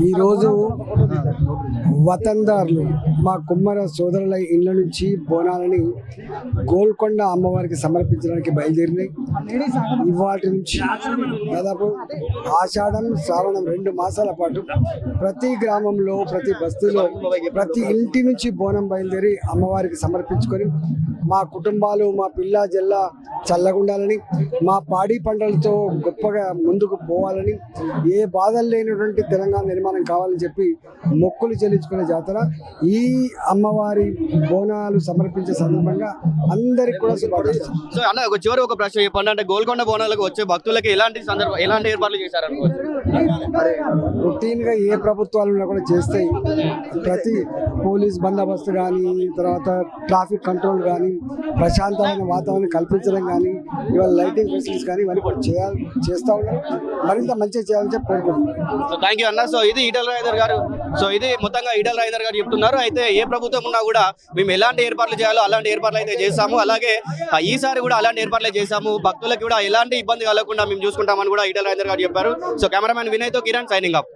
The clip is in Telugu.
ఈరోజు వతందారులు మా కుమ్మర సోదరుల ఇళ్ళ నుంచి బోనాలని గోల్కొండ అమ్మవారికి సమర్పించడానికి బయలుదేరినాయి. ఇవాటి నుంచి దాదాపు ఆషాఢం శ్రావణం 2 మాసాల పాటు ప్రతి గ్రామంలో, ప్రతి బస్తీలో, ప్రతి ఇంటి నుంచి బోనం బయలుదేరి అమ్మవారికి సమర్పించుకొని మా కుటుంబాలు, మా పిల్ల జల్ల చల్లగుండాలని, మా పాడి పంటలతో గొప్పగా ముందుకు పోవాలని, ఏ బాధలు లేనటువంటి తెలంగాణ నిర్మాణం కావాలని చెప్పి మొక్కులు చెల్లించుకునే జాతర. ఈ అమ్మవారి బోనాలు సమర్పించే సందర్భంగా అందరికి కూడా శుభాకాంక్షలు. సో అన్న, చివరి ఒక ప్రశ్న చెప్పండి. అంటే గోల్కొండ బోనాలకు వచ్చే భక్తులకి ఎలాంటి ఏర్పాట్లు చేశారనుకోవచ్చు? రొటీన్ గా ఏ ప్రభుత్వాలు ఉన్నా కూడా చేస్తాయి. ప్రతి పోలీస్ బందోబస్తు కానీ, తర్వాత ట్రాఫిక్ కంట్రోల్ కానీ, ప్రశాంతమైన వాతావరణం కల్పించడం కానీ, ఇవాళ లైటింగ్ ఫెసిలిటీస్ కానీ ఇవన్నీ కూడా చేస్తూ ఉన్నారు. మరింత మంచిగా చేయాలని చెప్పి కోరుకుంటున్నాను. సో థ్యాంక్ యూ అన్న. సో ఇది ఈటల రాజేందర్ గారు. సో ఇది మొత్తంగా ఈటల రాజేందర్ గారు చెప్తున్నారు. అయితే ఏ ప్రభుత్వం ఉన్నా కూడా మేము ఎలాంటి ఏర్పాట్లు చేయాలో అలాంటి ఏర్పాట్లు అయితే చేశాము. అలాగే ఈసారి కూడా అలాంటి ఏర్పాట్లే చేశాము. భక్తులకు కూడా ఎలాంటి ఇబ్బంది కలగకుండా మేము చూసుకుంటామని కూడా ఈటల రాజేందర్ గారు చెప్పారు. సో కెమెరామెన్ వినయ్తో కిరణ్ సైనింగ్ అప్.